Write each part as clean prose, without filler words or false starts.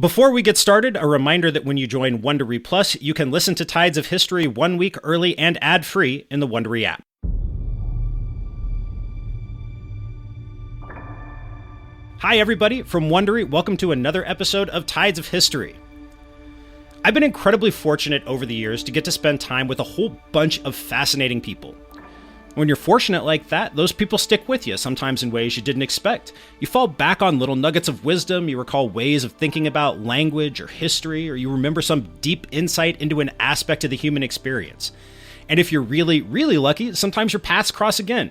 Before we get started, a reminder that when you join Wondery Plus, you can listen to Tides of History 1 week early and ad-free in the Wondery app. Hi everybody, from Wondery, welcome to another episode of Tides of History. I've been incredibly fortunate over the years to get to spend time with a whole bunch of fascinating people. When you're fortunate like that, those people stick with you, sometimes in ways you didn't expect. You fall back on little nuggets of wisdom, you recall ways of thinking about language or history, or you remember some deep insight into an aspect of the human experience. And if you're really, really lucky, sometimes your paths cross again.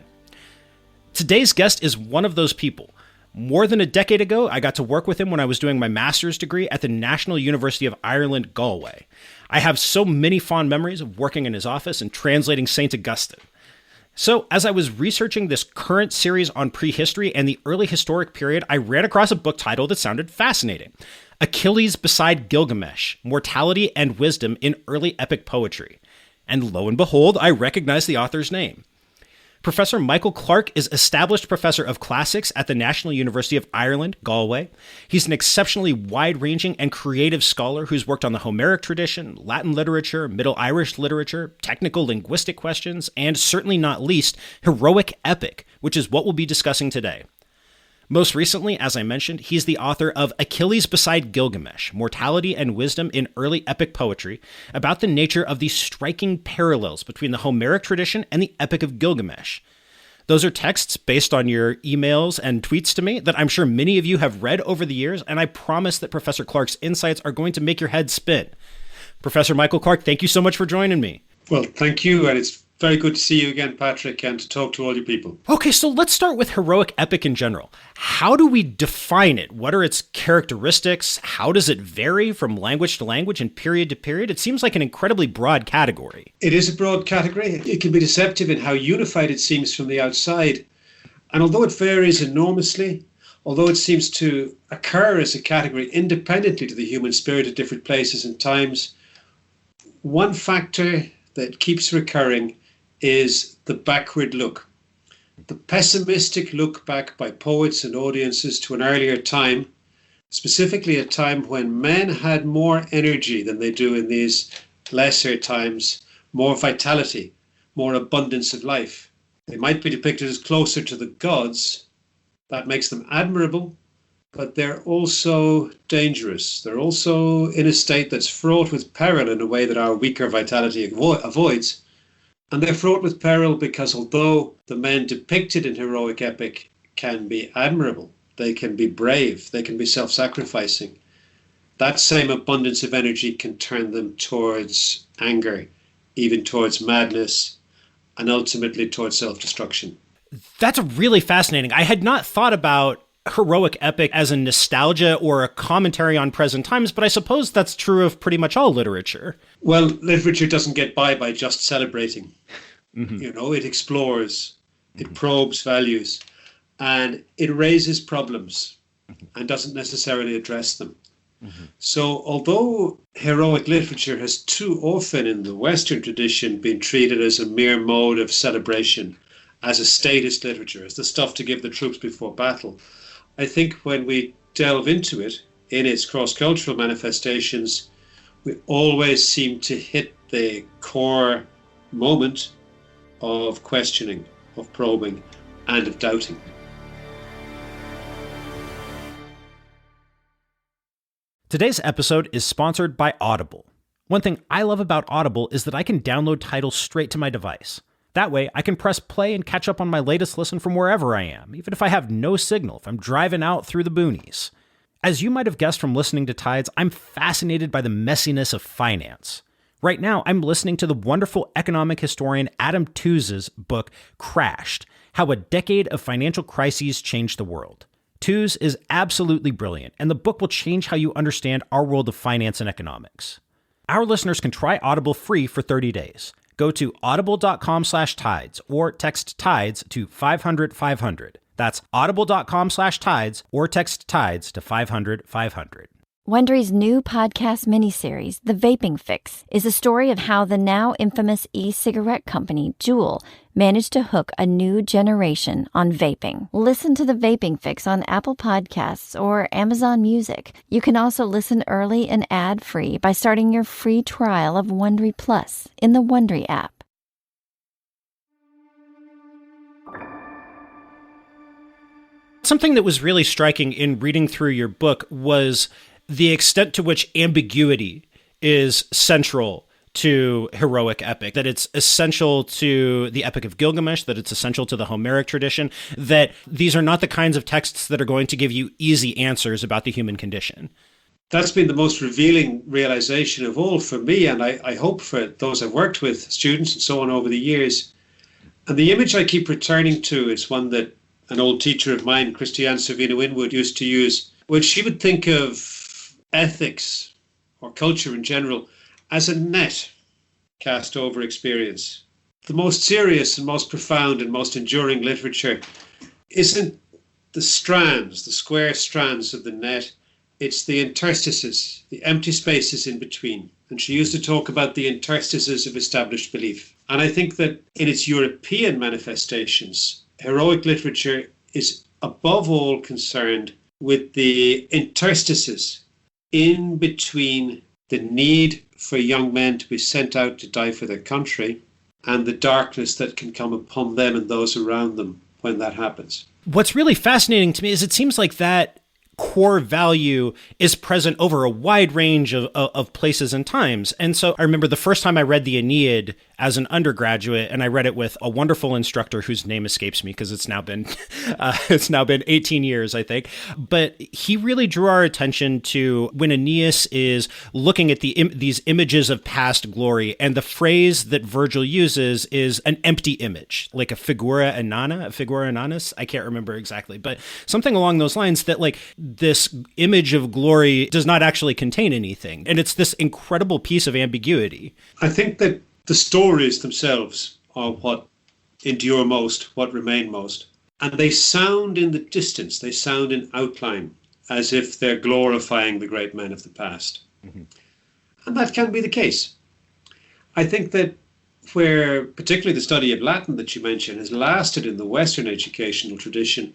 Today's guest is one of those people. More than a decade ago, I got to work with him when I was doing my master's degree at the National University of Ireland, Galway. I have so many fond memories of working in his office and translating St. Augustine. So, as I was researching this current series on prehistory and the early historic period, I ran across a book title that sounded fascinating. Achilles Beside Gilgamesh, Mortality and Wisdom in Early Epic Poetry. And lo and behold, I recognized the author's name. Professor Michael Clarke is Established Professor of Classics at the National University of Ireland, Galway. He's an exceptionally wide-ranging and creative scholar who's worked on the Homeric tradition, Latin literature, Middle Irish literature, technical linguistic questions, and certainly not least, heroic epic, which is what we'll be discussing today. Most recently, as I mentioned, he's the author of Achilles Beside Gilgamesh, Mortality and Wisdom in Early Epic Poetry, about the nature of the striking parallels between the Homeric tradition and the Epic of Gilgamesh. Those are texts based on your emails and tweets to me that I'm sure many of you have read over the years, and I promise that Professor Clarke's insights are going to make your head spin. Professor Michael Clarke, thank you so much for joining me. Well, thank you, and it's very good to see you again, Patrick, and to talk to all you people. Okay, so let's start with heroic epic in general. How do we define it? What are its characteristics? How does it vary from language to language and period to period? It seems like an incredibly broad category. It is a broad category. It can be deceptive in how unified it seems from the outside. And although it varies enormously, although it seems to occur as a category independently to the human spirit at different places and times, one factor that keeps recurring is the backward look. The pessimistic look back by poets and audiences to an earlier time, specifically a time when men had more energy than they do in these lesser times, more vitality, more abundance of life. They might be depicted as closer to the gods. That makes them admirable, but they're also dangerous. They're also in a state that's fraught with peril in a way that our weaker vitality avoids. And they're fraught with peril because although the men depicted in heroic epic can be admirable, they can be brave, they can be self-sacrificing, that same abundance of energy can turn them towards anger, even towards madness, and ultimately towards self-destruction. That's really fascinating. I had not thought about heroic epic as a nostalgia or a commentary on present times, but I suppose that's true of pretty much all literature. Well, literature doesn't get by just celebrating. Mm-hmm. You know, it explores, it probes values, and it raises problems and doesn't necessarily address them. Mm-hmm. So although heroic literature has too often in the Western tradition been treated as a mere mode of celebration, as a statist literature, as the stuff to give the troops before battle, I think when we delve into it in its cross-cultural manifestations, we always seem to hit the core moment of questioning, of probing, and of doubting. Today's episode is sponsored by Audible. One thing I love about Audible is that I can download titles straight to my device. That way, I can press play and catch up on my latest listen from wherever I am, even if I have no signal, if I'm driving out through the boonies. As you might have guessed from listening to Tides, I'm fascinated by the messiness of finance. Right now, I'm listening to the wonderful economic historian Adam Tooze's book, Crashed: How a Decade of Financial Crises Changed the World. Tooze is absolutely brilliant, and the book will change how you understand our world of finance and economics. Our listeners can try Audible free for 30 days. Go to audible.com/tides or text TIDES to 500-500. That's audible.com/tides or text TIDES to 500-500. Wondery's new podcast miniseries, The Vaping Fix, is a story of how the now infamous e-cigarette company, Juul, managed to hook a new generation on vaping. Listen to The Vaping Fix on Apple Podcasts or Amazon Music. You can also listen early and ad-free by starting your free trial of Wondery Plus in the Wondery app. Something that was really striking in reading through your book was the extent to which ambiguity is central to heroic epic, that it's essential to the Epic of Gilgamesh, that it's essential to the Homeric tradition, that these are not the kinds of texts that are going to give you easy answers about the human condition. That's been the most revealing realization of all for me, and I hope for those I've worked with, students and so on over the years. And the image I keep returning to is one that an old teacher of mine, Christiane Servino Winwood, used to use, when she would think of ethics or culture in general as a net cast over experience. The most serious and most profound and most enduring literature isn't the strands, the square strands of the net, it's the interstices, the empty spaces in between. And she used to talk about the interstices of established belief. And I think that in its European manifestations, heroic literature is above all concerned with the interstices in between the need for young men to be sent out to die for their country and the darkness that can come upon them and those around them when that happens. What's really fascinating to me is it seems like that core value is present over a wide range of places and times. And so I remember the first time I read the Aeneid as an undergraduate, and I read it with a wonderful instructor whose name escapes me because it's now been 18 years, I think. But he really drew our attention to when Aeneas is looking at these images of past glory, and the phrase that Virgil uses is an empty image, like a figura inanus. I can't remember exactly, but something along those lines, that like this image of glory does not actually contain anything. And it's this incredible piece of ambiguity. I think that the stories themselves are what endure most, what remain most. And they sound in the distance, they sound in outline, as if they're glorifying the great men of the past. Mm-hmm. And that can be the case. I think that where particularly the study of Latin that you mentioned has lasted in the Western educational tradition,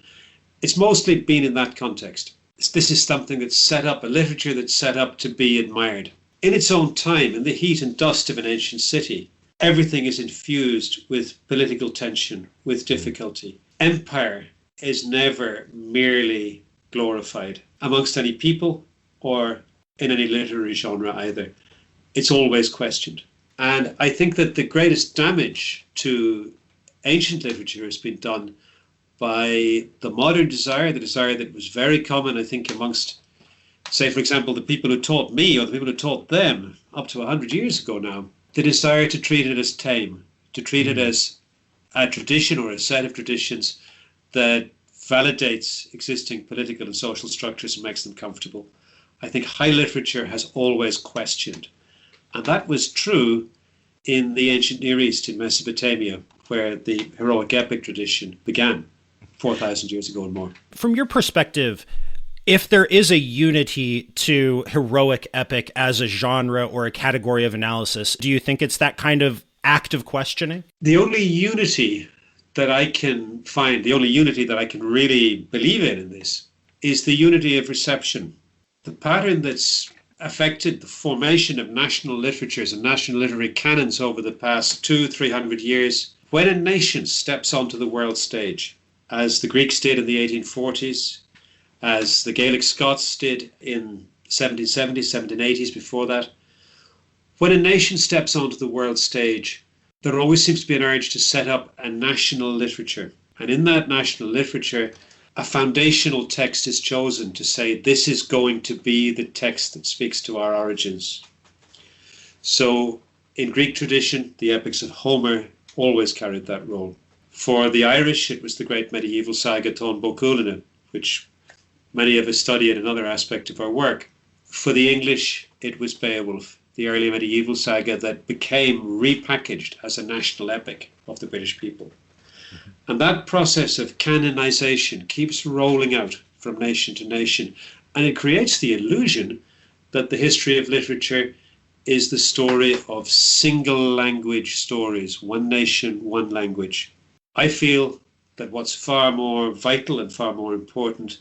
it's mostly been in that context. This is something that's set up, a literature that's set up to be admired. In its own time, in the heat and dust of an ancient city, everything is infused with political tension, with difficulty. Empire is never merely glorified amongst any people or in any literary genre either. It's always questioned. And I think that the greatest damage to ancient literature has been done by the modern desire, the desire that was very common, I think, amongst, say, for example, the people who taught me or the people who taught them up to 100 years ago now, the desire to treat it as tame, to treat it as a tradition or a set of traditions that validates existing political and social structures and makes them comfortable. I think high literature has always questioned. And that was true in the ancient Near East, in Mesopotamia, where the heroic epic tradition began 4,000 years ago and more. From your perspective, if there is a unity to heroic epic as a genre or a category of analysis, do you think it's that kind of act of questioning? The only unity that I can find, the only unity that I can really believe in this, is the unity of reception. The pattern that's affected the formation of national literatures and national literary canons over the past 200-300 years, when a nation steps onto the world stage, as the Greeks did in the 1840s, as the Gaelic Scots did in 1770s, 1780s before that. When a nation steps onto the world stage, there always seems to be an urge to set up a national literature. And in that national literature, a foundational text is chosen to say, this is going to be the text that speaks to our origins. So in Greek tradition, the epics of Homer always carried that role. For the Irish, it was the great medieval saga Táin Bó Cúailnge, which many of us study in another aspect of our work. For the English, it was Beowulf, the early medieval saga that became repackaged as a national epic of the British people. Mm-hmm. And that process of canonization keeps rolling out from nation to nation, and it creates the illusion that the history of literature is the story of single language stories, one nation, one language. I feel that what's far more vital and far more important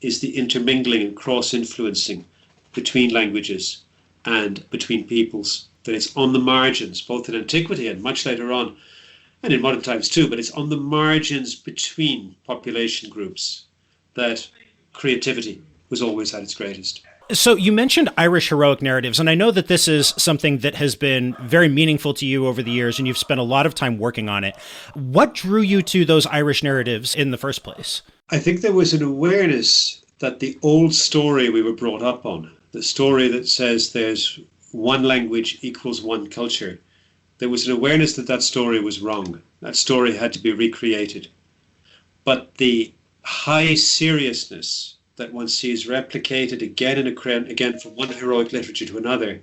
is the intermingling and cross-influencing between languages and between peoples, that it's on the margins, both in antiquity and much later on, and in modern times too, but it's on the margins between population groups that creativity was always at its greatest. So you mentioned Irish heroic narratives, and I know that this is something that has been very meaningful to you over the years, and you've spent a lot of time working on it. What drew you to those Irish narratives in the first place? I think there was an awareness that the old story we were brought up on, the story that says there's one language equals one culture, there was an awareness that that story was wrong. That story had to be recreated. But the high seriousness that one sees replicated again and again from one heroic literature to another,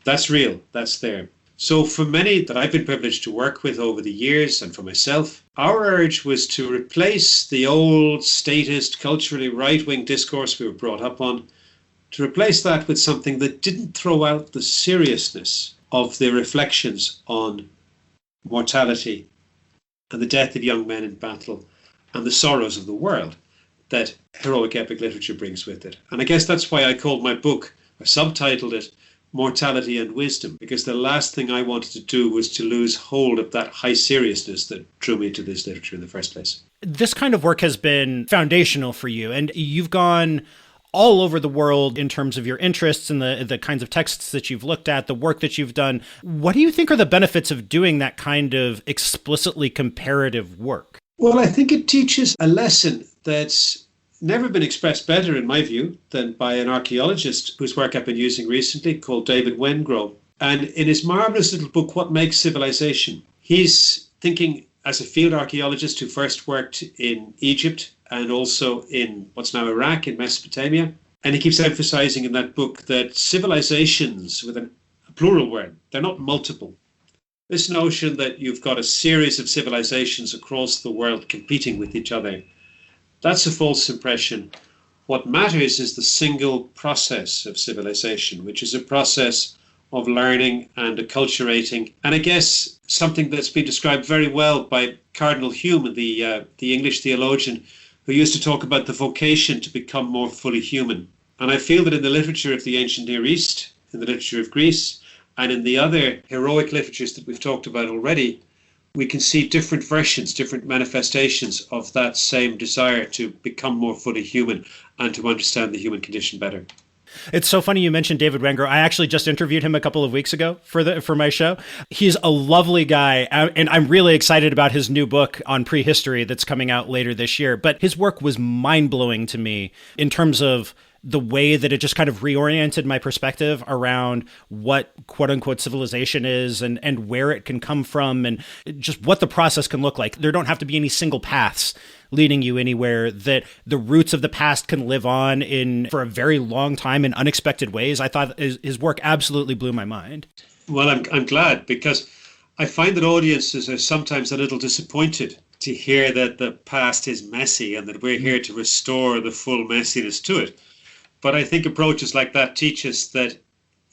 that's real, that's there. So for many that I've been privileged to work with over the years, and for myself, our urge was to replace the old statist, culturally right-wing discourse we were brought up on, to replace that with something that didn't throw out the seriousness of the reflections on mortality and the death of young men in battle and the sorrows of the world that heroic epic literature brings with it. And I guess that's why I called my book, or subtitled it, Mortality and Wisdom, because the last thing I wanted to do was to lose hold of that high seriousness that drew me to this literature in the first place. This kind of work has been foundational for you, and you've gone all over the world in terms of your interests and the kinds of texts that you've looked at, the work that you've done. What do you think are the benefits of doing that kind of explicitly comparative work? Well, I think it teaches a lesson that's never been expressed better, in my view, than by an archaeologist whose work I've been using recently, called David Wengrow. And in his marvelous little book, What Makes Civilization, he's thinking as a field archaeologist who first worked in Egypt and also in what's now Iraq, in Mesopotamia. And he keeps emphasizing in that book that civilizations, with a plural word, they're not multiple. This notion that you've got a series of civilizations across the world competing with each other, that's a false impression. What matters is the single process of civilization, which is a process of learning and acculturating. And I guess something that's been described very well by Cardinal Hume, the English theologian, who used to talk about the vocation to become more fully human. And I feel that in the literature of the ancient Near East, in the literature of Greece, and in the other heroic literatures that we've talked about already, we can see different versions, different manifestations of that same desire to become more fully human and to understand the human condition better. It's so funny you mentioned David Wengrow. I actually just interviewed him a couple of weeks ago for my show. He's a lovely guy, and I'm really excited about his new book on prehistory that's coming out later this year. But his work was mind-blowing to me in terms of the way that it just kind of reoriented my perspective around what quote unquote civilization is and where it can come from and just what the process can look like. There don't have to be any single paths leading you anywhere, that the roots of the past can live on for a very long time in unexpected ways. I thought his work absolutely blew my mind. Well, I'm glad, because I find that audiences are sometimes a little disappointed to hear that the past is messy and that we're here to restore the full messiness to it. But I think approaches like that teach us that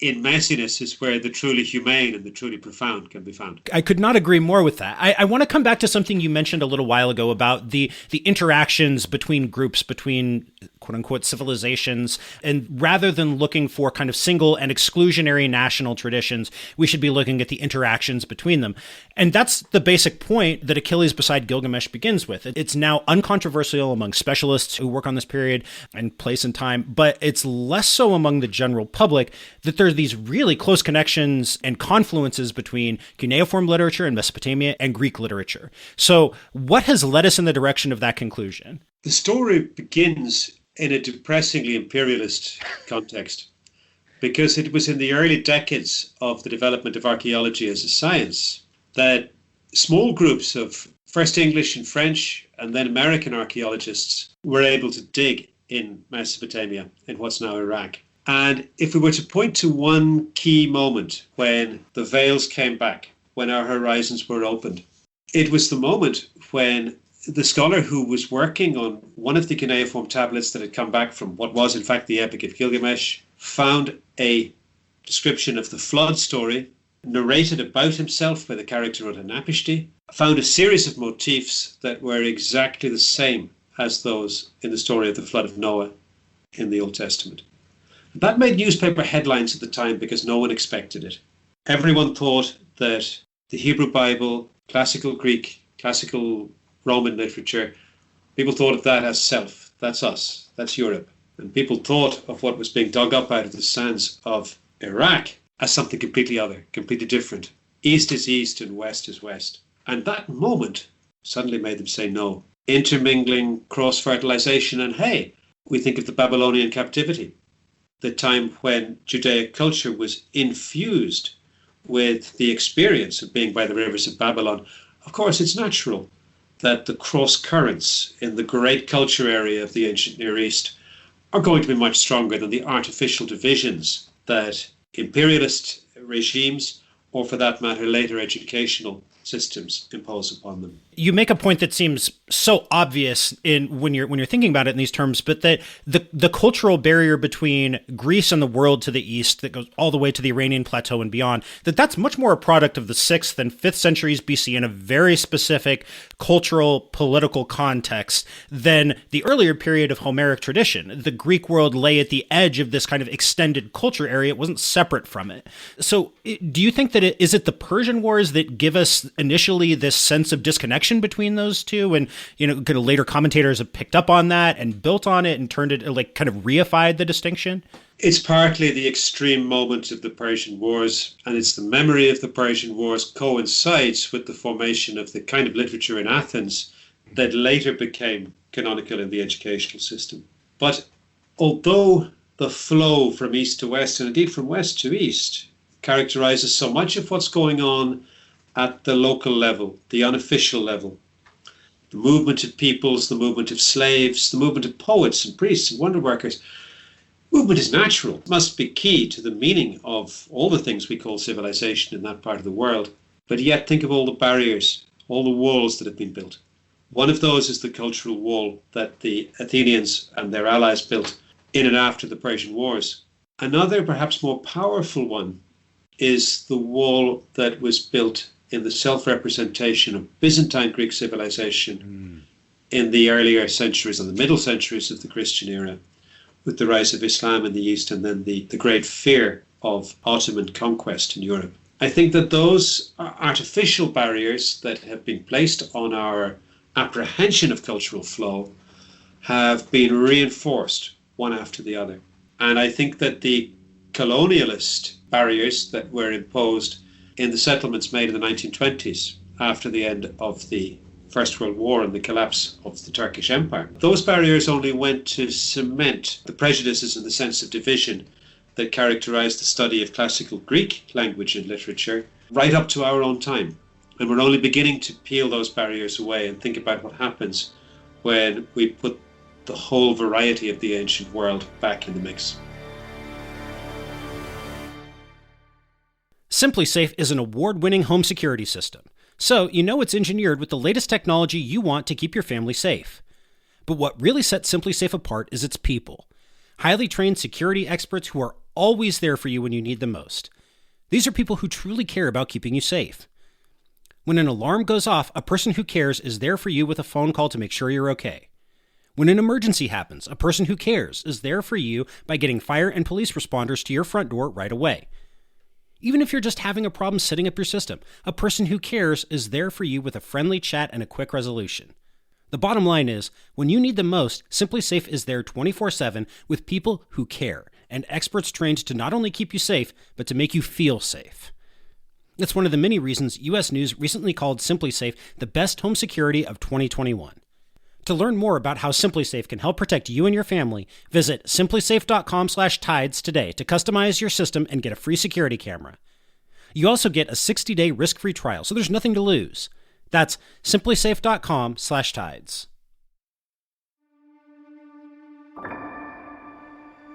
in messiness is where the truly humane and the truly profound can be found. I could not agree more with that. I want to come back to something you mentioned a little while ago about the interactions between groups, between quote unquote civilizations. And rather than looking for kind of single and exclusionary national traditions, we should be looking at the interactions between them. And that's the basic point that Achilles Beside Gilgamesh begins with. It's now uncontroversial among specialists who work on this period and place and time, but it's less so among the general public that there's these really close connections and confluences between cuneiform literature in Mesopotamia and Greek literature. So what has led us in the direction of that conclusion? The story begins in a depressingly imperialist context, because it was in the early decades of the development of archaeology as a science that small groups of first English and French and then American archaeologists were able to dig in Mesopotamia, in what's now Iraq. And if we were to point to one key moment when the veils came back, when our horizons were opened, it was the moment when the scholar who was working on one of the cuneiform tablets that had come back from what was in fact the Epic of Gilgamesh found a description of the flood story narrated about himself by the character Utnapishtim, found a series of motifs that were exactly the same as those in the story of the flood of Noah in the Old Testament. That made newspaper headlines at the time because no one expected it. Everyone thought that the Hebrew Bible, classical Greek, classical Roman literature, people thought of that as self. That's us. That's Europe. And people thought of what was being dug up out of the sands of Iraq as something completely other, completely different. East is east and west is west. And that moment suddenly made them say no. Intermingling, cross-fertilization, and hey, we think of the Babylonian captivity, the time when Judaic culture was infused with the experience of being by the rivers of Babylon. Of course, it's natural that the cross currents in the great culture area of the ancient Near East are going to be much stronger than the artificial divisions that imperialist regimes, or for that matter, later educational systems impose upon them. You make a point that seems so obvious when you're thinking about it in these terms, but that the cultural barrier between Greece and the world to the east that goes all the way to the Iranian plateau and beyond, that's much more a product of the 6th and 5th centuries BC in a very specific cultural, political context than the earlier period of Homeric tradition. The Greek world lay at the edge of this kind of extended culture area. It wasn't separate from it. So do you think that is it the Persian Wars that give us initially this sense of disconnection between those two, and kind of later commentators have picked up on that and built on it and turned it, like, kind of reified the distinction? It's partly the extreme moment of the Persian Wars, and it's the memory of the Persian Wars coincides with the formation of the kind of literature in Athens that later became canonical in the educational system. But although the flow from east to west, and indeed from west to east, characterizes so much of what's going on at the local level, the unofficial level, the movement of peoples, the movement of slaves, the movement of poets and priests and wonder workers, movement is natural. It must be key to the meaning of all the things we call civilization in that part of the world. But yet think of all the barriers, all the walls that have been built. One of those is the cultural wall that the Athenians and their allies built in and after the Persian Wars. Another, perhaps more powerful one, is the wall that was built in the self-representation of Byzantine Greek civilization in the earlier centuries and the middle centuries of the Christian era, with the rise of Islam in the East and then the great fear of Ottoman conquest in Europe. I think that those artificial barriers that have been placed on our apprehension of cultural flow have been reinforced one after the other. And I think that the colonialist barriers that were imposed in the settlements made in the 1920s after the end of the First World War and the collapse of the Turkish Empire, those barriers only went to cement the prejudices and the sense of division that characterized the study of classical Greek language and literature right up to our own time. And we're only beginning to peel those barriers away and think about what happens when we put the whole variety of the ancient world back in the mix. SimpliSafe is an award-winning home security system, so it's engineered with the latest technology you want to keep your family safe. But what really sets SimpliSafe apart is its people. Highly trained security experts who are always there for you when you need them most. These are people who truly care about keeping you safe. When an alarm goes off, a person who cares is there for you with a phone call to make sure you're okay. When an emergency happens, a person who cares is there for you by getting fire and police responders to your front door right away. Even if you're just having a problem setting up your system, a person who cares is there for you with a friendly chat and a quick resolution. The bottom line is, when you need them most, SimpliSafe is there 24/7 with people who care and experts trained to not only keep you safe, but to make you feel safe. It's one of the many reasons U.S. News recently called SimpliSafe the best home security of 2021. To learn more about how SimpliSafe can help protect you and your family, visit simplisafe.com/tides today to customize your system and get a free security camera. You also get a 60-day risk-free trial, so there's nothing to lose. That's simplisafe.com/tides.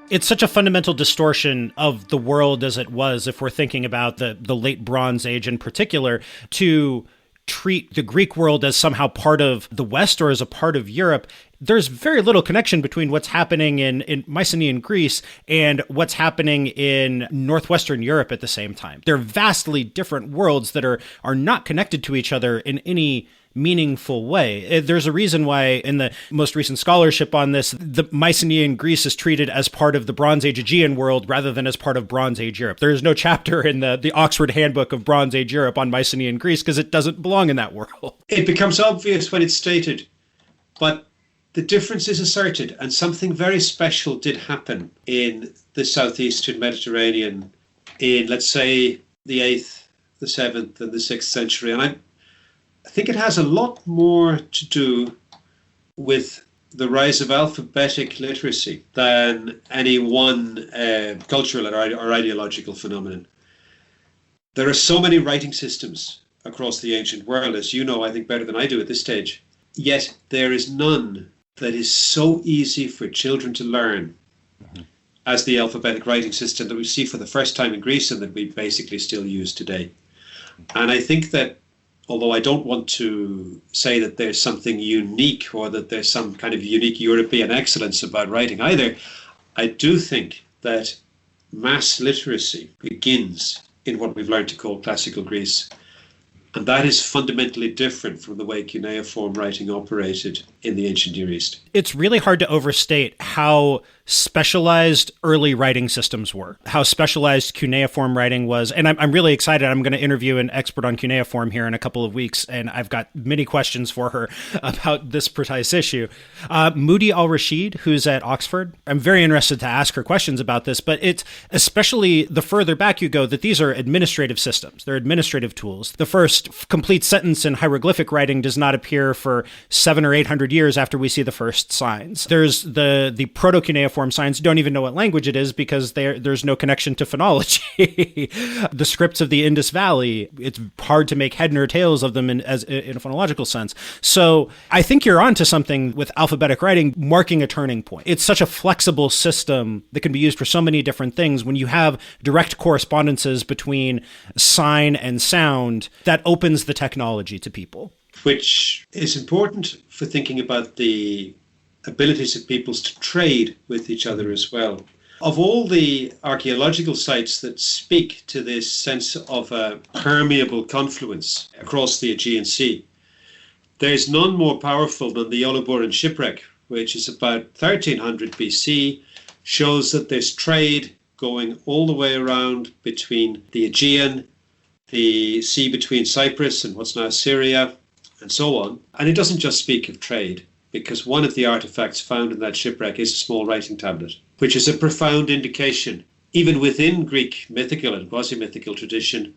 It's such a fundamental distortion of the world as it was, if we're thinking about the late Bronze Age in particular, to treat the Greek world as somehow part of the West or as a part of Europe, there's very little connection between what's happening in Mycenaean Greece and what's happening in Northwestern Europe at the same time. They're vastly different worlds that are not connected to each other in any meaningful way. There's a reason why in the most recent scholarship on this, the Mycenaean Greece is treated as part of the Bronze Age Aegean world rather than as part of Bronze Age Europe. There is no chapter in the Oxford Handbook of Bronze Age Europe on Mycenaean Greece because it doesn't belong in that world. It becomes obvious when it's stated, but the difference is asserted, and something very special did happen in the southeastern Mediterranean in, let's say, the 8th, the 7th, and the 6th century. And I think it has a lot more to do with the rise of alphabetic literacy than any one cultural or ideological phenomenon. There are so many writing systems across the ancient world, as you know, I think better than I do at this stage. Yet there is none that is so easy for children to learn as the alphabetic writing system that we see for the first time in Greece and that we basically still use today. And I think that, although I don't want to say that there's something unique or that there's some kind of unique European excellence about writing either, I do think that mass literacy begins in what we've learned to call classical Greece. And that is fundamentally different from the way cuneiform writing operated in the ancient Near East. It's really hard to overstate how specialized early writing systems were, how specialized cuneiform writing was. And I'm really excited. I'm going to interview an expert on cuneiform here in a couple of weeks, and I've got many questions for her about this precise issue. Moody al-Rashid, who's at Oxford, I'm very interested to ask her questions about this, but it's especially the further back you go that these are administrative systems. They're administrative tools. The first complete sentence in hieroglyphic writing does not appear for 700 or 800 years after we see the first signs. There's the proto-cuneiform signs, don't even know what language it is because there's no connection to phonology. The scripts of the Indus Valley, it's hard to make head nor tails of them in a phonological sense. So I think you're onto something with alphabetic writing marking a turning point. It's such a flexible system that can be used for so many different things. When you have direct correspondences between sign and sound, that opens the technology to people. Which is important for thinking about the abilities of peoples to trade with each other as well. Of all the archaeological sites that speak to this sense of a permeable confluence across the Aegean Sea, there's none more powerful than the Oluburan shipwreck, which is about 1300 BC, shows that there's trade going all the way around between the Aegean, the sea between Cyprus and what's now Syria, and so on. And it doesn't just speak of trade, because one of the artifacts found in that shipwreck is a small writing tablet, which is a profound indication, even within Greek mythical and quasi-mythical tradition,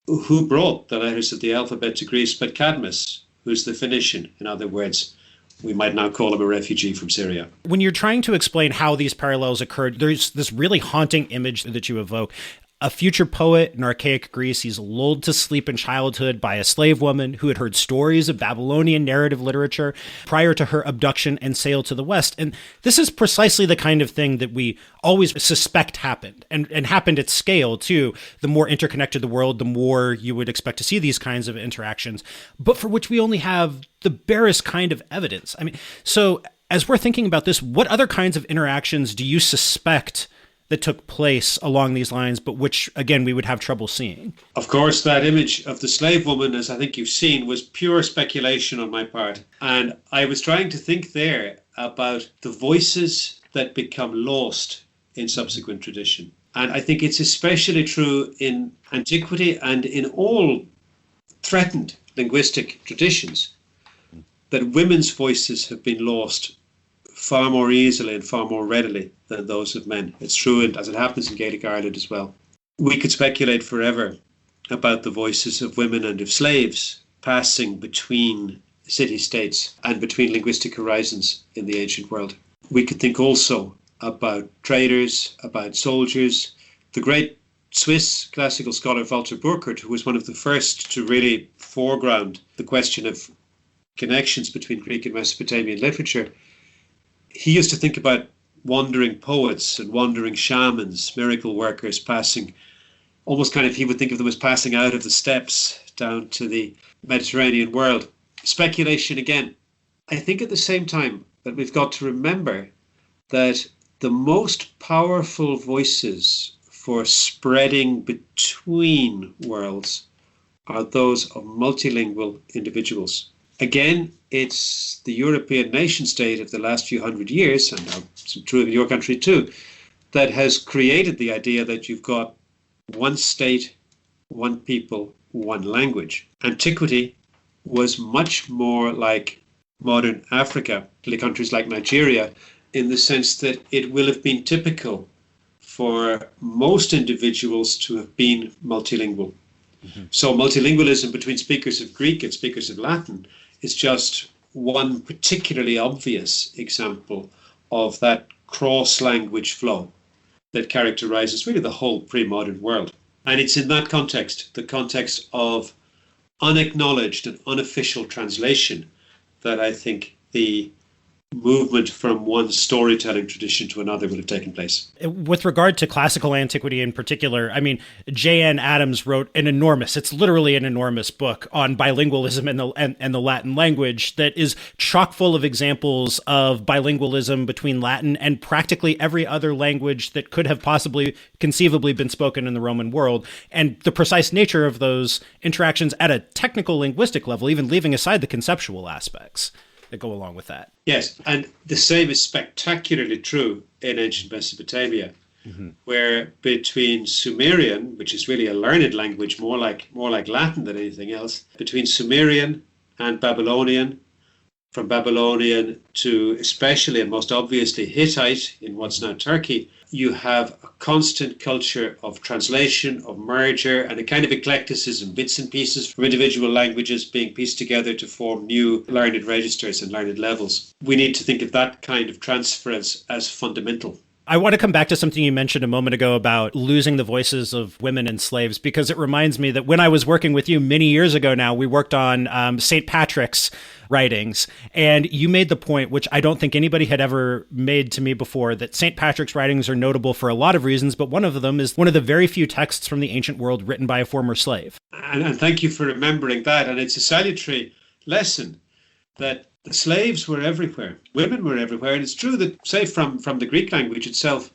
who brought the letters of the alphabet to Greece but Cadmus, who's the Phoenician. In other words, we might now call him a refugee from Syria. When you're trying to explain how these parallels occurred, there's this really haunting image that you evoke. A future poet in archaic Greece, he's lulled to sleep in childhood by a slave woman who had heard stories of Babylonian narrative literature prior to her abduction and sale to the West. And this is precisely the kind of thing that we always suspect happened, and happened at scale, too. The more interconnected the world, the more you would expect to see these kinds of interactions, but for which we only have the barest kind of evidence. I mean, so as we're thinking about this, what other kinds of interactions do you suspect that took place along these lines, but which, again, we would have trouble seeing? Of course, that image of the slave woman, as I think you've seen, was pure speculation on my part. And I was trying to think there about the voices that become lost in subsequent tradition. And I think it's especially true in antiquity and in all threatened linguistic traditions that women's voices have been lost far more easily and far more readily than those of men. It's true, and as it happens in Gaelic Ireland as well. We could speculate forever about the voices of women and of slaves passing between city-states and between linguistic horizons in the ancient world. We could think also about traders, about soldiers. The great Swiss classical scholar Walter Burkert, who was one of the first to really foreground the question of connections between Greek and Mesopotamian literature, he used to think about wandering poets and wandering shamans, miracle workers passing, almost kind of, he would think of them as passing out of the steppes down to the Mediterranean world. Speculation again. I think at the same time that we've got to remember that the most powerful voices for spreading between worlds are those of multilingual individuals. Again, it's the European nation state of the last few hundred years, and now it's true of your country too, that has created the idea that you've got one state, one people, one language. Antiquity was much more like modern Africa, particularly countries like Nigeria, in the sense that it will have been typical for most individuals to have been multilingual. Mm-hmm. So multilingualism between speakers of Greek and speakers of Latin is just one particularly obvious example of that cross-language flow that characterizes really the whole pre-modern world. And it's in that context, the context of unacknowledged and unofficial translation, that I think the movement from one storytelling tradition to another would have taken place. With regard to classical antiquity in particular, I mean, J.N. Adams wrote it's literally an enormous book on bilingualism and the Latin language that is chock full of examples of bilingualism between Latin and practically every other language that could have possibly conceivably been spoken in the Roman world, and the precise nature of those interactions at a technical linguistic level, even leaving aside the conceptual aspects that go along with that. Yes, and the same is spectacularly true in ancient Mesopotamia, mm-hmm. where between Sumerian, which is really a learned language, more like Latin than anything else, between Sumerian and Babylonian, from Babylonian to especially and most obviously Hittite in what's now Turkey, you have a constant culture of translation, of merger, and a kind of eclecticism, bits and pieces from individual languages being pieced together to form new learned registers and learned levels. We need to think of that kind of transference as fundamental. I want to come back to something you mentioned a moment ago about losing the voices of women and slaves, because it reminds me that when I was working with you many years ago now, we worked on St. Patrick's writings, and you made the point, which I don't think anybody had ever made to me before, that St. Patrick's writings are notable for a lot of reasons, but one of them is one of the very few texts from the ancient world written by a former slave. And thank you for remembering that, and it's a salutary lesson that the slaves were everywhere, women were everywhere, and it's true that, say, from the Greek language itself,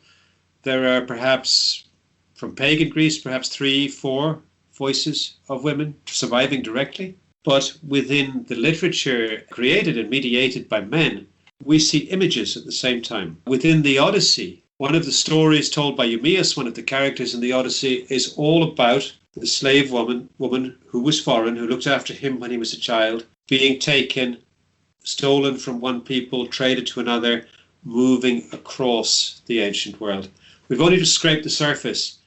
there are perhaps, from pagan Greece, perhaps 3-4 voices of women surviving directly. But within the literature created and mediated by men, we see images at the same time. Within the Odyssey, one of the stories told by Eumaeus, one of the characters in the Odyssey, is all about the slave woman who was foreign, who looked after him when he was a child, being taken, stolen from one people, traded to another, moving across the ancient world. We've only just scraped the surface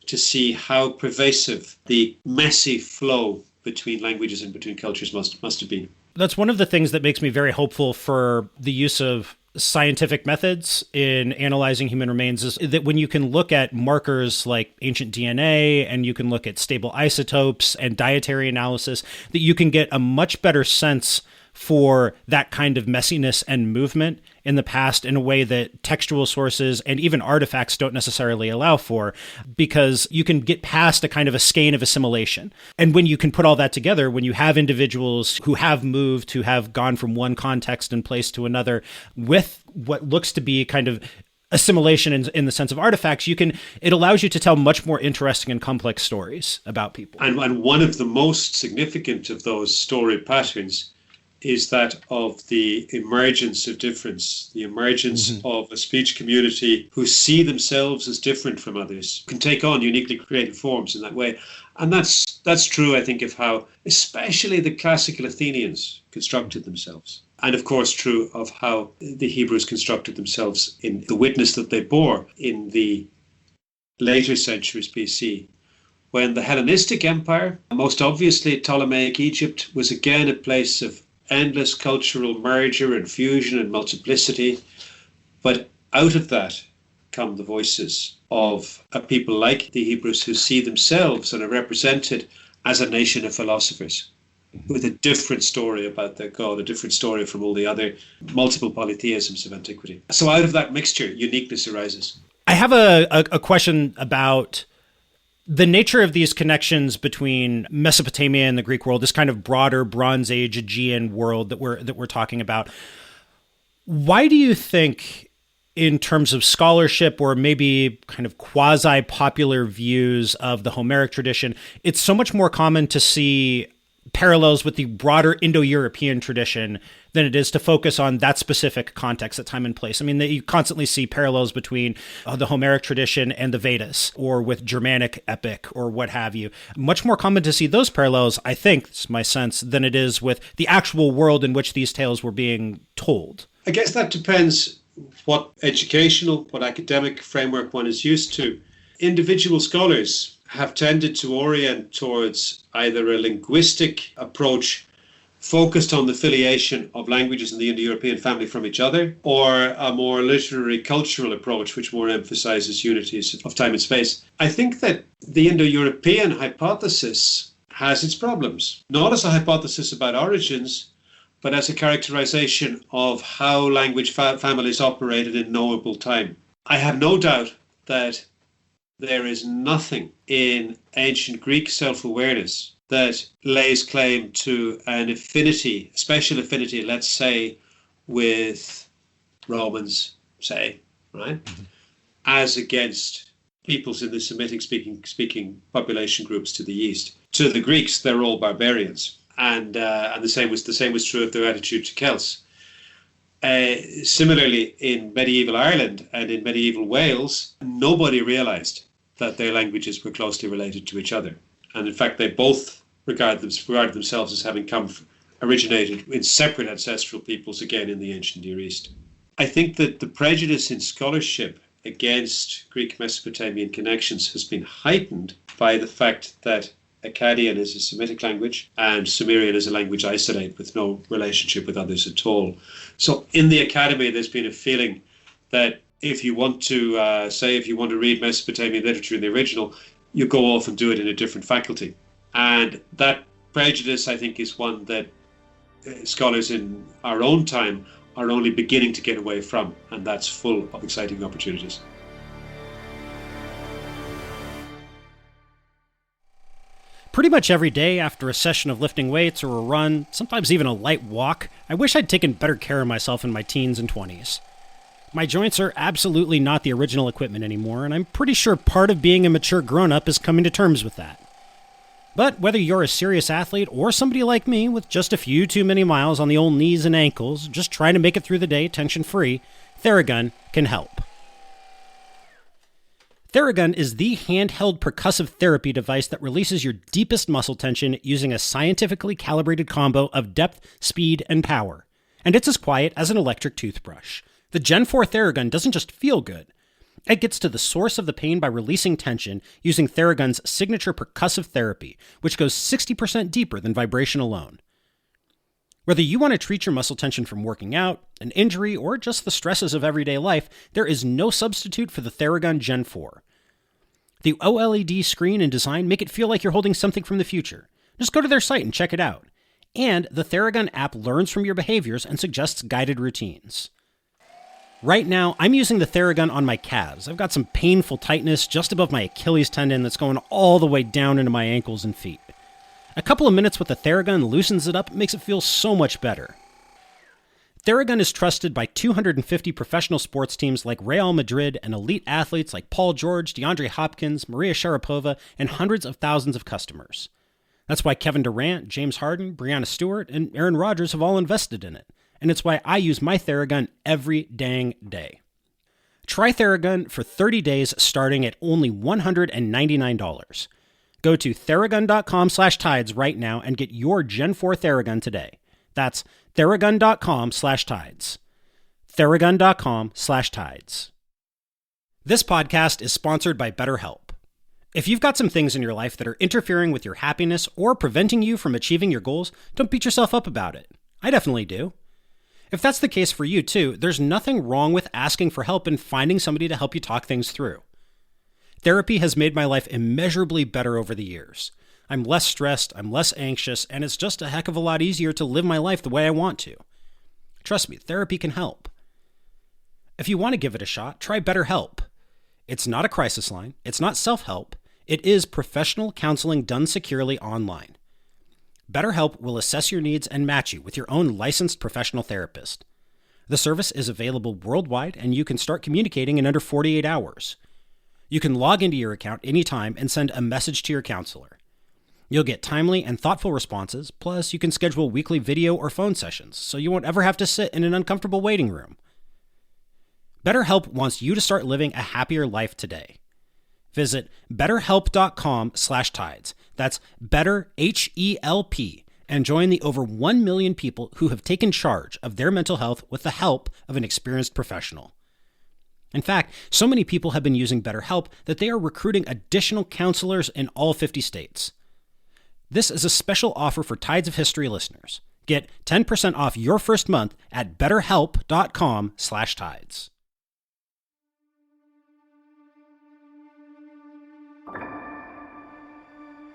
to see how pervasive the messy flow between languages and between cultures must have been. That's one of the things that makes me very hopeful for the use of scientific methods in analyzing human remains, is that when you can look at markers like ancient DNA and you can look at stable isotopes and dietary analysis, that you can get a much better sense for that kind of messiness and movement in the past in a way that textual sources and even artifacts don't necessarily allow for, because you can get past a kind of a skein of assimilation. And when you can put all that together, when you have individuals who have moved, who have gone from one context and place to another with what looks to be kind of assimilation in the sense of artifacts, it allows you to tell much more interesting and complex stories about people. And one of the most significant of those story patterns is that of the emergence of difference, the emergence mm-hmm. of a speech community who see themselves as different from others, can take on uniquely creative forms in that way. And that's true, I think, of how especially the classical Athenians constructed themselves. And of course, true of how the Hebrews constructed themselves in the witness that they bore in the later centuries BC. When the Hellenistic Empire, most obviously Ptolemaic Egypt, was again a place of endless cultural merger and fusion and multiplicity. But out of that come the voices of a people like the Hebrews who see themselves and are represented as a nation of philosophers with a different story about their God, a different story from all the other multiple polytheisms of antiquity. So out of that mixture, uniqueness arises. I have a question about The nature of these connections between Mesopotamia and the Greek world, this kind of broader Bronze Age Aegean world that we're talking about, why do you think, in terms of scholarship or maybe kind of quasi-popular views of the Homeric tradition, it's so much more common to see parallels with the broader Indo-European tradition than it is to focus on that specific context at time and place? I mean, you constantly see parallels between the Homeric tradition and the Vedas, or with Germanic epic, or what have you. Much more common to see those parallels, I think, it's my sense, than it is with the actual world in which these tales were being told. I guess that depends what educational, what academic framework one is used to. Individual scholars have tended to orient towards either a linguistic approach focused on the filiation of languages in the Indo-European family from each other, or a more literary cultural approach which more emphasizes unities of time and space. I think that the Indo-European hypothesis has its problems, not as a hypothesis about origins, but as a characterization of how language families operated in knowable time. I have no doubt that there is nothing in ancient Greek self-awareness that lays claim to an affinity, a special affinity, let's say, with Romans, say, right, as against peoples in the Semitic-speaking population groups to the east. To the Greeks, they're all barbarians, and the same was true of their attitude to Celts. Similarly, in medieval Ireland and in medieval Wales, nobody realized that their languages were closely related to each other. And in fact, they both regarded themselves as having originated in separate ancestral peoples, again in the ancient Near East. I think that the prejudice in scholarship against Greek Mesopotamian connections has been heightened by the fact that Akkadian is a Semitic language and Sumerian is a language isolate with no relationship with others at all. So in the academy, there's been a feeling that if you want to read Mesopotamian literature in the original, you go off and do it in a different faculty. And that prejudice, I think, is one that scholars in our own time are only beginning to get away from, and that's full of exciting opportunities. Pretty much every day after a session of lifting weights or a run, sometimes even a light walk, I wish I'd taken better care of myself in my teens and 20s. My joints are absolutely not the original equipment anymore, and I'm pretty sure part of being a mature grown-up is coming to terms with that. But whether you're a serious athlete or somebody like me with just a few too many miles on the old knees and ankles, just trying to make it through the day tension-free, Theragun can help. Theragun is the handheld percussive therapy device that releases your deepest muscle tension using a scientifically calibrated combo of depth, speed, and power. And it's as quiet as an electric toothbrush. The Gen 4 Theragun doesn't just feel good. It gets to the source of the pain by releasing tension using Theragun's signature percussive therapy, which goes 60% deeper than vibration alone. Whether you want to treat your muscle tension from working out, an injury, or just the stresses of everyday life, there is no substitute for the Theragun Gen 4. The OLED screen and design make it feel like you're holding something from the future. Just go to their site and check it out. And the Theragun app learns from your behaviors and suggests guided routines. Right now, I'm using the Theragun on my calves. I've got some painful tightness just above my Achilles tendon that's going all the way down into my ankles and feet. A couple of minutes with the Theragun loosens it up and makes it feel so much better. Theragun is trusted by 250 professional sports teams like Real Madrid and elite athletes like Paul George, DeAndre Hopkins, Maria Sharapova, and hundreds of thousands of customers. That's why Kevin Durant, James Harden, Breanna Stewart, and Aaron Rodgers have all invested in it. And it's why I use my Theragun every dang day. Try Theragun for 30 days starting at only $199. Go to Theragun.com/tides right now and get your Gen 4 Theragun today. That's Theragun.com/tides. Theragun.com/tides. This podcast is sponsored by BetterHelp. If you've got some things in your life that are interfering with your happiness or preventing you from achieving your goals, don't beat yourself up about it. I definitely do. If that's the case for you too, there's nothing wrong with asking for help and finding somebody to help you talk things through. Therapy has made my life immeasurably better over the years. I'm less stressed, I'm less anxious, and it's just a heck of a lot easier to live my life the way I want to. Trust me, therapy can help. If you want to give it a shot, try BetterHelp. It's not a crisis line, it's not self-help, It is professional counseling done securely online. BetterHelp will assess your needs and match you with your own licensed professional therapist. The service is available worldwide, and you can start communicating in under 48 hours. You can log into your account anytime and send a message to your counselor. You'll get timely and thoughtful responses, plus you can schedule weekly video or phone sessions, so you won't ever have to sit in an uncomfortable waiting room. BetterHelp wants you to start living a happier life today. Visit betterhelp.com/tides. That's BetterHelp, and join the over 1 million people who have taken charge of their mental health with the help of an experienced professional. In fact, so many people have been using BetterHelp that they are recruiting additional counselors in all 50 states. This is a special offer for Tides of History listeners. Get 10% off your first month at betterhelp.com/tides.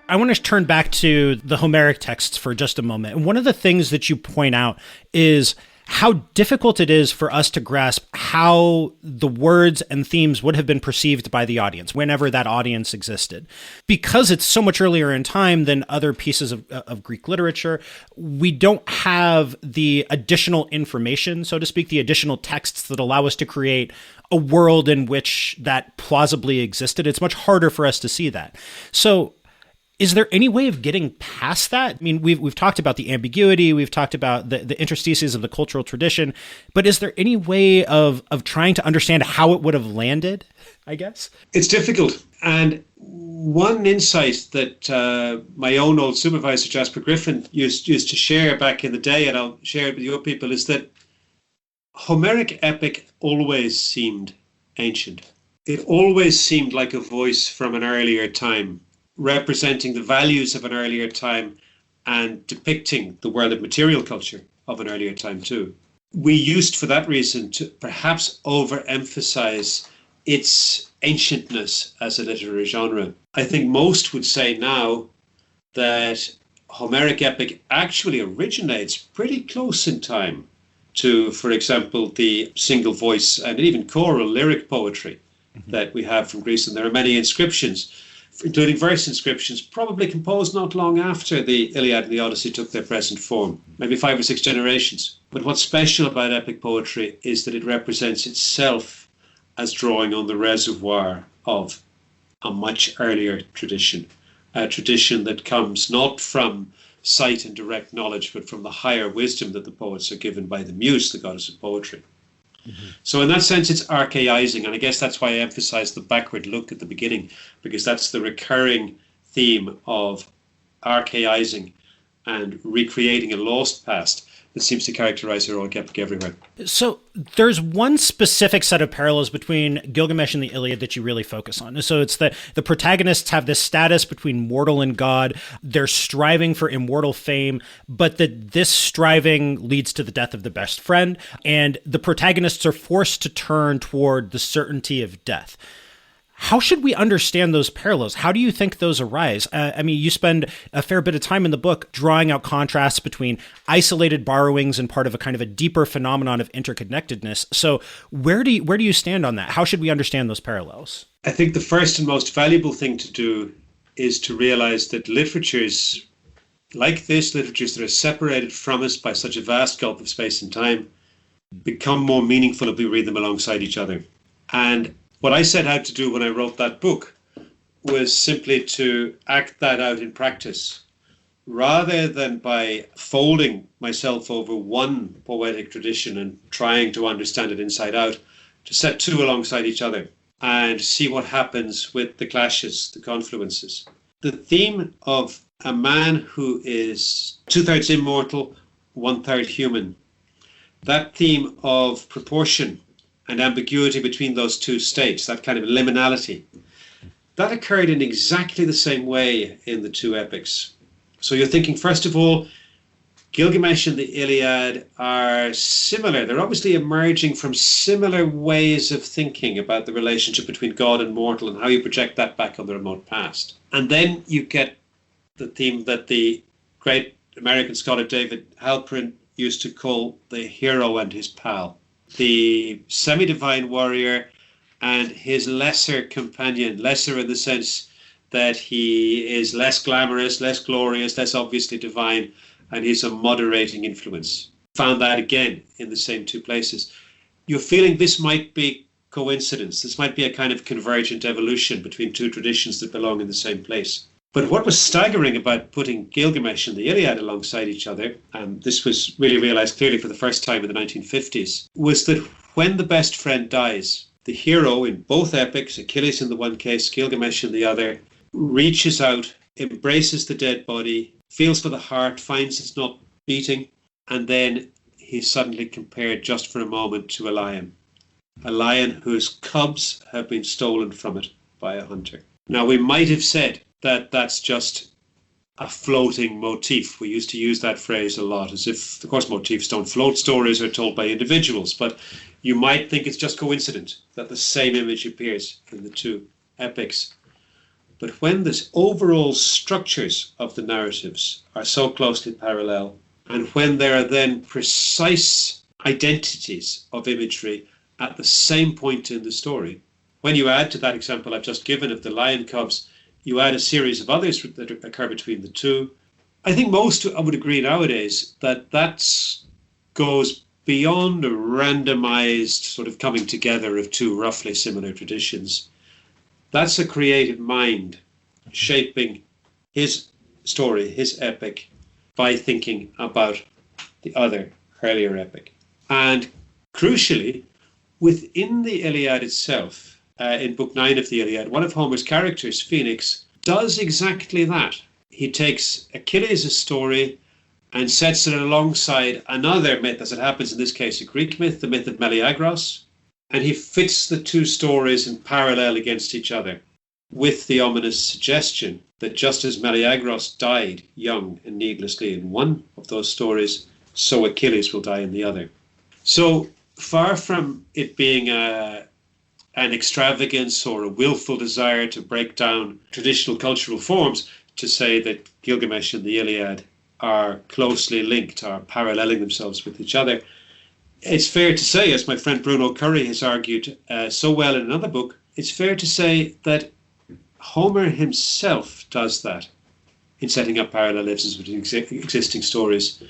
I want to turn back to the Homeric texts for just a moment. And one of the things that you point out is how difficult it is for us to grasp how the words and themes would have been perceived by the audience, whenever that audience existed. Because it's so much earlier in time than other pieces of Greek literature, we don't have the additional information, so to speak, the additional texts that allow us to create a world in which that plausibly existed. It's much harder for us to see that. So is there any way of getting past that? I mean, we've talked about the ambiguity, we've talked about the interstices of the cultural tradition, but is there any way of trying to understand how it would have landed, I guess? It's difficult. And one insight that my own old supervisor, Jasper Griffin, used to share back in the day, and I'll share it with your people, is that Homeric epic always seemed ancient. It always seemed like a voice from an earlier time, representing the values of an earlier time and depicting the world of material culture of an earlier time too. We used, for that reason, to perhaps overemphasize its ancientness as a literary genre. I think most would say now that Homeric epic actually originates pretty close in time to, for example, the single voice and even choral lyric poetry that we have from Greece. And there are many inscriptions, including verse inscriptions, probably composed not long after the Iliad and the Odyssey took their present form, maybe 5 or 6 generations. But what's special about epic poetry is that it represents itself as drawing on the reservoir of a much earlier tradition, a tradition that comes not from sight and direct knowledge, but from the higher wisdom that the poets are given by the muse, the goddess of poetry. So in that sense, it's archaizing. And I guess that's why I emphasize the backward look at the beginning, because that's the recurring theme of archaizing and recreating a lost past that seems to characterize heroic epic everywhere. So there's one specific set of parallels between Gilgamesh and the Iliad that you really focus on. So it's the protagonists have this status between mortal and god. They're striving for immortal fame, but this striving leads to the death of the best friend, and the protagonists are forced to turn toward the certainty of death. How should we understand those parallels? How do you think those arise? I mean, you spend a fair bit of time in the book drawing out contrasts between isolated borrowings and part of a kind of a deeper phenomenon of interconnectedness. So where do you stand on that? How should we understand those parallels? I think the first and most valuable thing to do is to realize that literatures like this, literatures that are separated from us by such a vast gulf of space and time, become more meaningful if we read them alongside each other. And what I set out to do when I wrote that book was simply to act that out in practice, rather than by folding myself over one poetic tradition and trying to understand it inside out, to set two alongside each other and see what happens with the clashes, the confluences. The theme of a man who is 2/3 immortal, 1/3 human, that theme of proportion and ambiguity between those two states, that kind of liminality, that occurred in exactly the same way in the two epics. So you're thinking, first of all, Gilgamesh and the Iliad are similar. They're obviously emerging from similar ways of thinking about the relationship between God and mortal and how you project that back on the remote past. And then you get the theme that the great American scholar David Halperin used to call the hero and his pal, the semi-divine warrior and his lesser companion, lesser in the sense that he is less glamorous, less glorious, less obviously divine, and he's a moderating influence. Found that again in the same two places. You're feeling this might be coincidence. This might be a kind of convergent evolution between two traditions that belong in the same place. But what was staggering about putting Gilgamesh and the Iliad alongside each other, and this was really realized clearly for the first time in the 1950s, was that when the best friend dies, the hero in both epics, Achilles in the one case, Gilgamesh in the other, reaches out, embraces the dead body, feels for the heart, finds it's not beating, and then he's suddenly compared just for a moment to a lion whose cubs have been stolen from it by a hunter. Now, we might have said that that's just a floating motif. We used to use that phrase a lot, as if, of course, motifs don't float. Stories are told by individuals, but you might think it's just coincident that the same image appears in the two epics. But when the overall structures of the narratives are so closely parallel, and when there are then precise identities of imagery at the same point in the story, when you add to that example I've just given of the lion cubs, you add a series of others that occur between the two. I think most would agree nowadays that goes beyond a randomized sort of coming together of two roughly similar traditions. That's a creative mind shaping his story, his epic, by thinking about the other earlier epic. And crucially, within the Iliad itself, in Book 9 of the Iliad, one of Homer's characters, Phoenix, does exactly that. He takes Achilles' story and sets it alongside another myth, as it happens in this case, a Greek myth, the myth of Meleagros, and he fits the two stories in parallel against each other, with the ominous suggestion that just as Meleagros died young and needlessly in one of those stories, so Achilles will die in the other. So far from it being an extravagance or a willful desire to break down traditional cultural forms, to say that Gilgamesh and the Iliad are closely linked, are paralleling themselves with each other, it's fair to say, as my friend Bruno Curry has argued so well in another book, it's fair to say that Homer himself does that in setting up parallelisms between existing stories.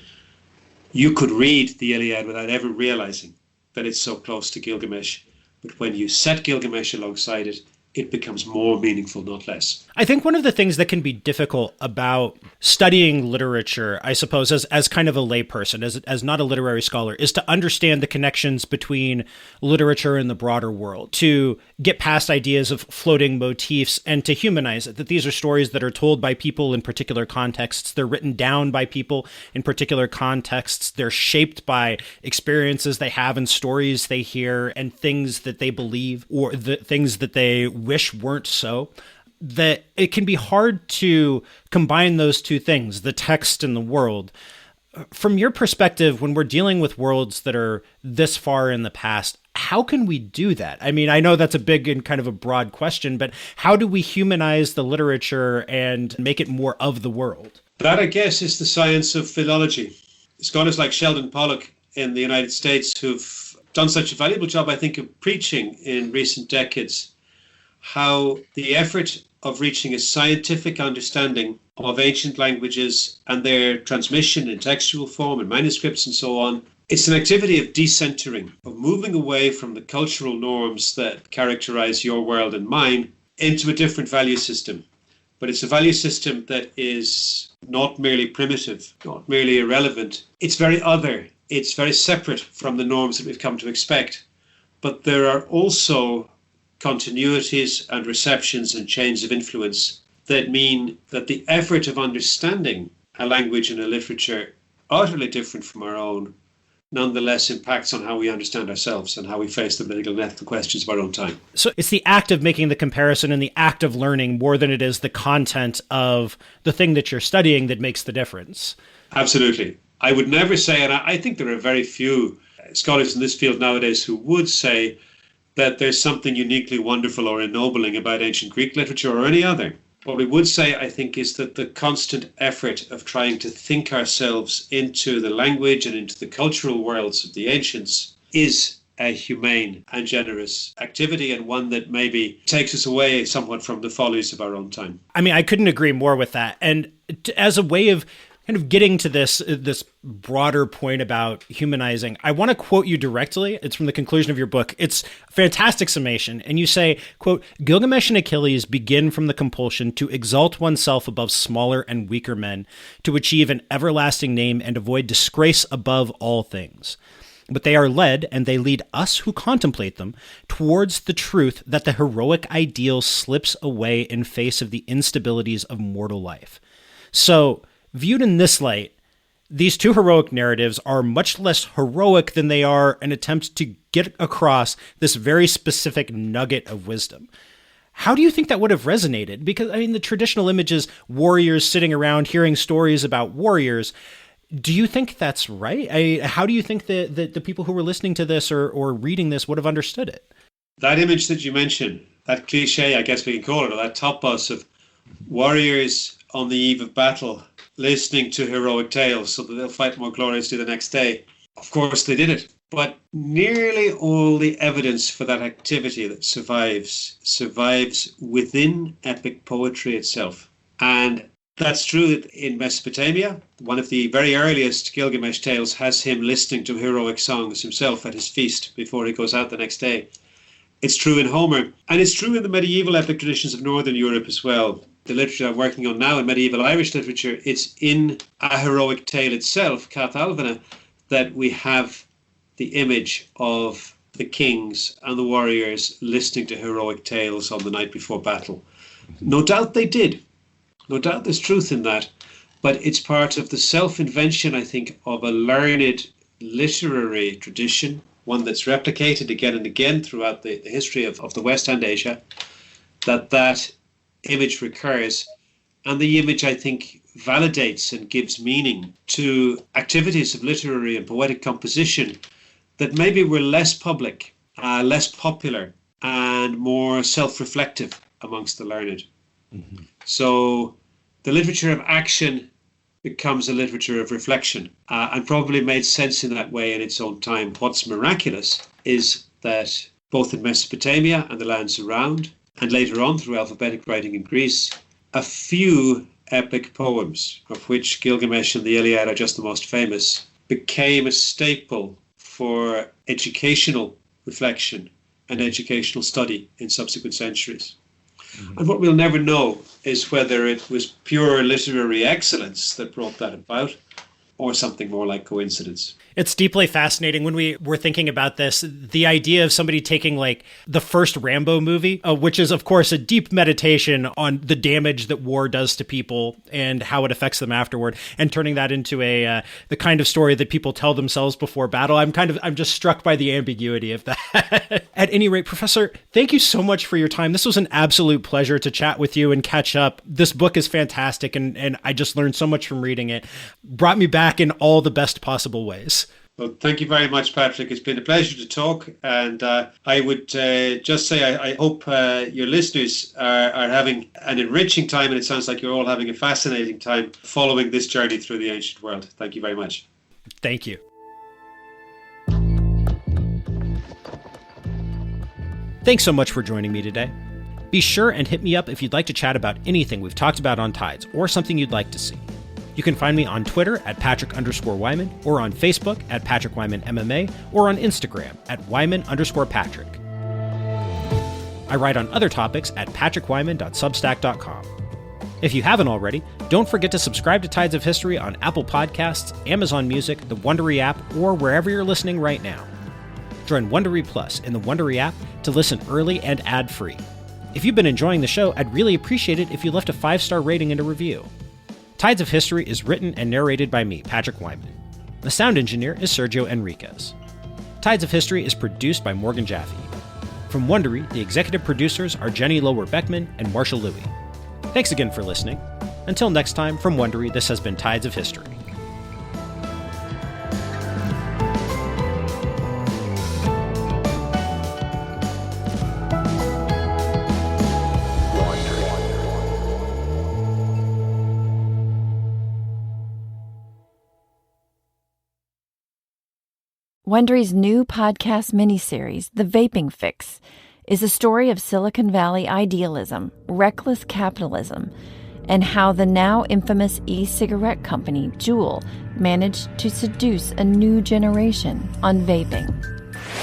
You could read the Iliad without ever realizing that it's so close to Gilgamesh, but when you set Gilgamesh alongside it, it becomes more meaningful, not less. I think one of the things that can be difficult about studying literature, I suppose, as kind of a layperson, as not a literary scholar, is to understand the connections between literature and the broader world, to get past ideas of floating motifs and to humanize it, that these are stories that are told by people in particular contexts. They're written down by people in particular contexts. They're shaped by experiences they have and stories they hear and things that they believe or the things that they wish weren't so, that it can be hard to combine those two things, the text and the world. From your perspective, when we're dealing with worlds that are this far in the past, how can we do that? I mean, I know that's a big and kind of a broad question, but how do we humanize the literature and make it more of the world? That, I guess, is the science of philology. Scholars like Sheldon Pollock in the United States who've done such a valuable job, I think, of preaching in recent decades how the effort of reaching a scientific understanding of ancient languages and their transmission in textual form and manuscripts and so on, it's an activity of decentering, of moving away from the cultural norms that characterize your world and mine into a different value system. But it's a value system that is not merely primitive, not merely irrelevant. It's very other. It's very separate from the norms that we've come to expect. But there are also continuities and receptions and chains of influence that mean that the effort of understanding a language and a literature utterly different from our own nonetheless impacts on how we understand ourselves and how we face the political and ethical questions of our own time. So it's the act of making the comparison and the act of learning more than it is the content of the thing that you're studying that makes the difference. Absolutely. I would never say, and I think there are very few scholars in this field nowadays who would say that there's something uniquely wonderful or ennobling about ancient Greek literature or any other. What we would say, I think, is that the constant effort of trying to think ourselves into the language and into the cultural worlds of the ancients is a humane and generous activity, and one that maybe takes us away somewhat from the follies of our own time. I mean, I couldn't agree more with that. And as a way of kind of getting to this broader point about humanizing, I want to quote you directly. It's from the conclusion of your book. It's a fantastic summation. And you say, quote, Gilgamesh and Achilles begin from the compulsion to exalt oneself above smaller and weaker men, to achieve an everlasting name and avoid disgrace above all things. But they are led, and they lead us who contemplate them, towards the truth that the heroic ideal slips away in face of the instabilities of mortal life. So, viewed in this light, these two heroic narratives are much less heroic than they are an attempt to get across this very specific nugget of wisdom. How do you think that would have resonated? Because, I mean, the traditional image is warriors sitting around hearing stories about warriors. Do you think that's right? How do you think that the people who were listening to this or reading this would have understood it? That image that you mentioned, that cliche, I guess we can call it, or that topos of warriors on the eve of battle, listening to heroic tales so that they'll fight more gloriously the next day. Of course, they did it. But nearly all the evidence for that activity that survives within epic poetry itself. And that's true in Mesopotamia. One of the very earliest Gilgamesh tales has him listening to heroic songs himself at his feast before he goes out the next day. It's true in Homer. And it's true in the medieval epic traditions of Northern Europe as well. The literature I'm working on now in medieval Irish literature, it's in a heroic tale itself, Cath Alvina, that we have the image of the kings and the warriors listening to heroic tales on the night before battle. No doubt they did. No doubt there's truth in that. But it's part of the self-invention, I think, of a learned literary tradition, one that's replicated again and again throughout the history of the West and Asia, that image recurs, and the image, I think, validates and gives meaning to activities of literary and poetic composition that maybe were less public, less popular, and more self-reflective amongst the learned. Mm-hmm. So the literature of action becomes a literature of reflection, and probably made sense in that way in its own time. What's miraculous is that both in Mesopotamia and the lands around, and later on through alphabetic writing in Greece, a few epic poems, of which Gilgamesh and the Iliad are just the most famous, became a staple for educational reflection and educational study in subsequent centuries. Mm-hmm. And what we'll never know is whether it was pure literary excellence that brought that about, or something more like coincidence. It's deeply fascinating when we were thinking about this, the idea of somebody taking like the first Rambo movie, which is of course a deep meditation on the damage that war does to people and how it affects them afterward, and turning that into the kind of story that people tell themselves before battle. I'm just struck by the ambiguity of that. At any rate, Professor, thank you so much for your time. This was an absolute pleasure to chat with you and catch up. This book is fantastic, and I just learned so much from reading it. Brought me back in all the best possible ways. Well, thank you very much, Patrick. It's been a pleasure to talk. And I would just say I hope your listeners are having an enriching time, and it sounds like you're all having a fascinating time following this journey through the ancient world. Thank you very much. Thank you. Thanks so much for joining me today. Be sure and hit me up if you'd like to chat about anything we've talked about on Tides, or something you'd like to see. You can find me on Twitter at Patrick_Wyman, or on Facebook at Patrick Wyman MMA, or on Instagram at Wyman_Patrick. I write on other topics at patrickwyman.substack.com. If you haven't already, don't forget to subscribe to Tides of History on Apple Podcasts, Amazon Music, the Wondery app, or wherever you're listening right now. Join Wondery Plus in the Wondery app to listen early and ad-free. If you've been enjoying the show, I'd really appreciate it if you left a 5-star rating and a review. Tides of History is written and narrated by me, Patrick Wyman. The sound engineer is Sergio Enriquez. Tides of History is produced by Morgan Jaffe. From Wondery, the executive producers are Jenny Lower Beckman and Marshall Louie. Thanks again for listening. Until next time, from Wondery, this has been Tides of History. Wondery's new podcast miniseries, The Vaping Fix, is a story of Silicon Valley idealism, reckless capitalism, and how the now infamous e-cigarette company, Juul, managed to seduce a new generation on vaping.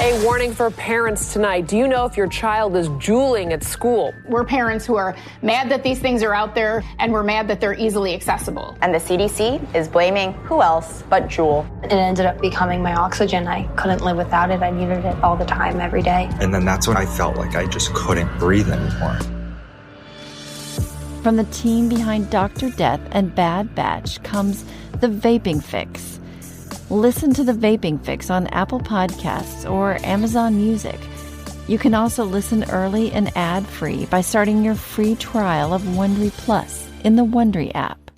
A warning for parents tonight. Do you know if your child is juuling at school? We're parents who are mad that these things are out there, and we're mad that they're easily accessible. And the CDC is blaming who else but Juul. It ended up becoming my oxygen. I couldn't live without it. I needed it all the time, every day. And then that's when I felt like I just couldn't breathe anymore. From the team behind Dr. Death and Bad Batch comes The Vaping Fix. Listen to The Vaping Fix on Apple Podcasts or Amazon Music. You can also listen early and ad-free by starting your free trial of Wondery Plus in the Wondery app.